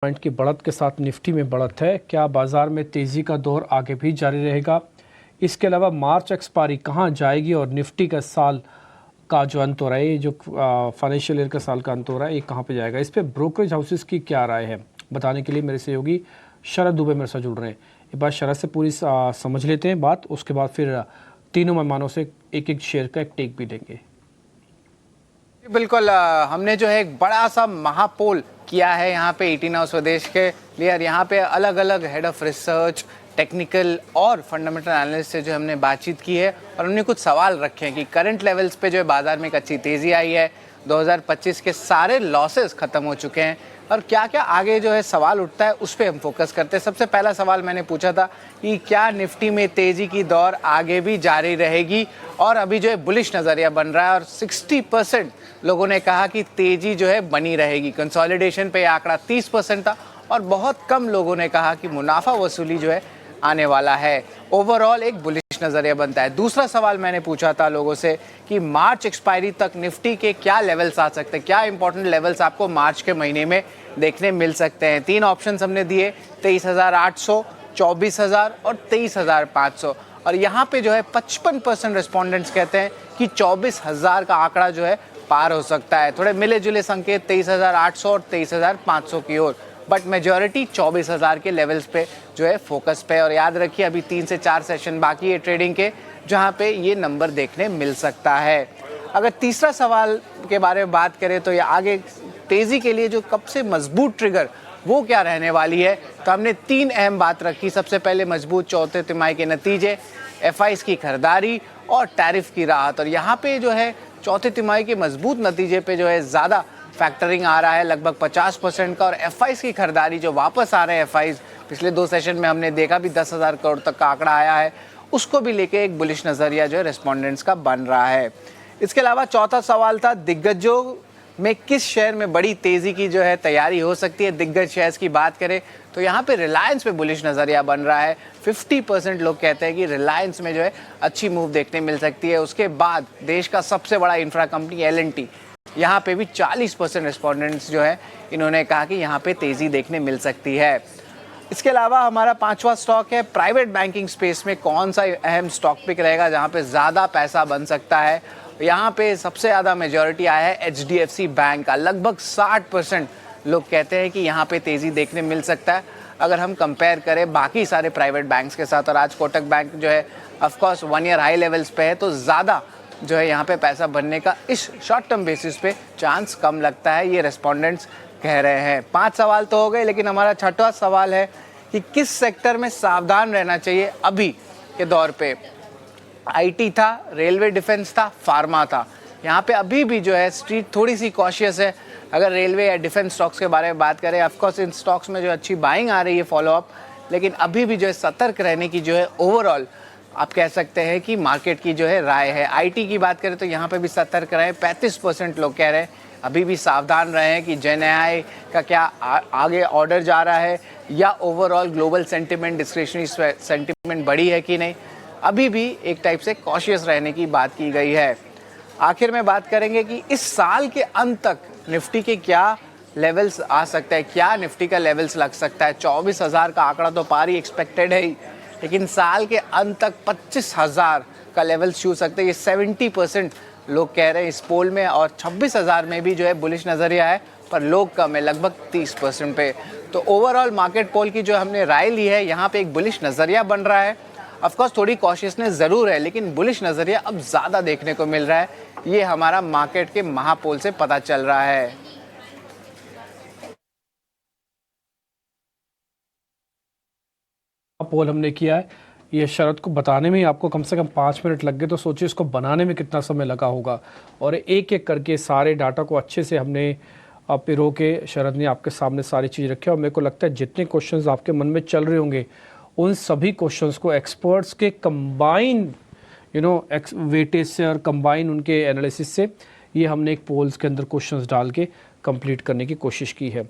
Point की बढ़त के साथ निफ्टी में बढ़त है। क्या बाजार में तेजी का दौर आगे भी जारी रहेगा? इसके अलावा मार्च एक्सपायरी कहां जाएगी और निफ्टी का साल का जो अंत हो रहा है, ये जो फाइनेंशियल ईयर का साल का अंत हो रहा है, ये कहां पे जाएगा? इस पे ब्रोकरेज हाउसेस की क्या राय है, बताने के लिए मेरे सहयोगी शरद दुबे मेरे साथ जुड़ रहे हैं। एक बार शरद से पूरी समझ लेते हैं बात, उसके बाद फिर तीनों मेहमानों से एक एक शेयर का एक टेक भी लेंगे। बिल्कुल, हमने जो है एक बड़ा सा महापोल किया है यहाँ पे 18 हाउस स्वदेश के लिए। यहाँ पे अलग अलग हेड ऑफ रिसर्च, टेक्निकल और फंडामेंटल एनालिस्ट से जो हमने बातचीत की है और हमने कुछ सवाल रखे हैं कि करंट लेवल्स पे जो है बाजार में एक अच्छी तेज़ी आई है, 2025 के सारे लॉसेस खत्म हो चुके हैं और क्या क्या आगे जो है सवाल उठता है उस पर हम फोकस करते हैं। सबसे पहला सवाल मैंने पूछा था कि क्या निफ्टी में तेज़ी की दौर आगे भी जारी रहेगी, और अभी जो है बुलिश नज़रिया बन रहा है और 60% लोगों ने कहा कि तेज़ी जो है बनी रहेगी। कंसोलिडेशन पे आंकड़ा 30% था और बहुत कम लोगों ने कहा कि मुनाफा वसूली जो है आने वाला है। ओवरऑल एक बुलिश नज़रिया बनता है। दूसरा सवाल मैंने पूछा था लोगों से कि मार्च एक्सपायरी तक निफ्टी के क्या लेवल्स आ सकते हैं, क्या इंपॉर्टेंट लेवल्स आपको मार्च के महीने में देखने मिल सकते हैं। 3 ऑप्शंस हमने दिए, 23,800, 24,000 और 23,500, और यहाँ पे जो है 55% रिस्पोंडेंट्स कहते हैं कि 24,000 का आंकड़ा जो है पार हो सकता है। थोड़े मिले जुले संकेत 23,800 और 23,500 की ओर, बट मेजॉरिटी 24,000 के लेवल्स पे जो है फोकस पे। और याद रखिए अभी 3 से 4 सेशन बाकी है ट्रेडिंग के, जहां पे ये नंबर देखने मिल सकता है। अगर तीसरा सवाल के बारे में बात करें तो ये आगे तेजी के लिए जो कब से मजबूत ट्रिगर वो क्या रहने वाली है, तो हमने 3 अहम बात रखी। सबसे पहले मजबूत चौथे तिमाही के नतीजे, एफआईज की खरीदारी और टैरिफ की राहत। और यहाँ पे जो है चौथे तिमाही के मजबूत नतीजे पे जो है ज़्यादा फैक्टरिंग आ रहा है, लगभग 50% का, और एफआईज की खरीदारी जो वापस आ रहे हैं एफआईज, पिछले 2 सेशन में हमने देखा भी 10,000 करोड़ तक का आंकड़ा आया है, उसको भी लेके एक बुलिश नज़रिया जो है रेस्पोंडेंट्स का बन रहा है। इसके अलावा चौथा सवाल था दिग्गजों में किस शेयर में बड़ी तेज़ी की जो है तैयारी हो सकती है। दिग्गज शेयर्स की बात करें तो यहाँ पे रिलायंस पे बुलिश नज़रिया बन रहा है। 50% लोग कहते हैं कि रिलायंस में जो है अच्छी मूव देखने मिल सकती है। उसके बाद देश का सबसे बड़ा इंफ्रा कंपनी L&T, यहाँ पे भी 40% रिस्पोंडेंट्स जो है इन्होंने कहा कि यहाँ पे तेज़ी देखने मिल सकती है। इसके अलावा हमारा 5वां स्टॉक है प्राइवेट बैंकिंग स्पेस में कौन सा अहम स्टॉक पिक रहेगा जहाँ पे ज़्यादा पैसा बन सकता है। यहाँ पे सबसे ज़्यादा मेजॉरिटी आया है HDFC बैंक का, लगभग 60% लोग कहते हैं कि यहाँ पे तेज़ी देखने मिल सकता है अगर हम कंपेयर करें बाकी सारे प्राइवेट बैंक्स के साथ। और आज कोटक बैंक जो है ऑफकोर्स 1 ईयर हाई लेवल्स पे है, तो ज़्यादा जो है यहाँ पे पैसा बनने का इस शॉर्ट टर्म बेसिस पे चांस कम लगता है, ये रेस्पोंडेंट्स कह रहे हैं। 5 सवाल तो हो गए, लेकिन हमारा 6वां सवाल है कि किस सेक्टर में सावधान रहना चाहिए अभी के दौर पे। IT था, रेलवे डिफेंस था, फार्मा था। यहाँ पे अभी भी जो है स्ट्रीट थोड़ी सी कॉशियस है। अगर रेलवे या डिफेंस स्टॉक्स के बारे में बात करें, ऑफकोर्स इन स्टॉक्स में जो अच्छी बाइंग आ रही है फॉलोअप, लेकिन अभी भी जो है सतर्क रहने की जो है ओवरऑल आप कह सकते हैं कि मार्केट की जो है राय है। IT की बात करें तो यहाँ पे भी सतर्क रहे, 35% लोग कह रहे हैं अभी भी सावधान रहे हैं कि जेन AI का क्या आगे ऑर्डर जा रहा है, या overall global sentiment, discretionary sentiment बढ़ी है कि नहीं। अभी भी एक टाइप से कॉशियस रहने की बात की गई है। आखिर में बात करेंगे कि इस साल के अंत तक निफ्टी के क्या लेवल्स आ सकते हैं, क्या निफ्टी का लेवल्स लग सकता है। 24,000 का आंकड़ा तो पार ही एक्सपेक्टेड है ही, लेकिन साल के अंत तक 25,000 का लेवल छू सकते हैं, ये 70% लोग कह रहे हैं इस पोल में। और 26,000 में भी जो है बुलिश नज़रिया है, पर लोग कम है, लगभग 30% पे। तो ओवरऑल मार्केट पोल की जो हमने राय ली है, यहाँ पे एक बुलिश नज़रिया बन रहा है। ऑफकोर्स थोड़ी कॉशियसनेस ज़रूर है, लेकिन बुलिश नज़रिया अब ज़्यादा देखने को मिल रहा है। ये हमारा मार्केट के महापोल से पता चल रहा है। पोल हमने किया है, ये शरद को बताने में ही आपको कम से कम 5 मिनट लग गए, तो सोचिए इसको बनाने में कितना समय लगा होगा। और एक एक करके सारे डाटा को अच्छे से हमने पिरो के शरद ने आपके सामने सारी चीज़ रखी। और मेरे को लगता है जितने क्वेश्चंस आपके मन में चल रहे होंगे, उन सभी क्वेश्चंस को एक्सपर्ट्स के कंबाइन वेटेज से और कंबाइन उनके एनालिसिस से ये हमने एक पोल्स के अंदर क्वेश्चंस डाल के कंप्लीट करने की कोशिश की है।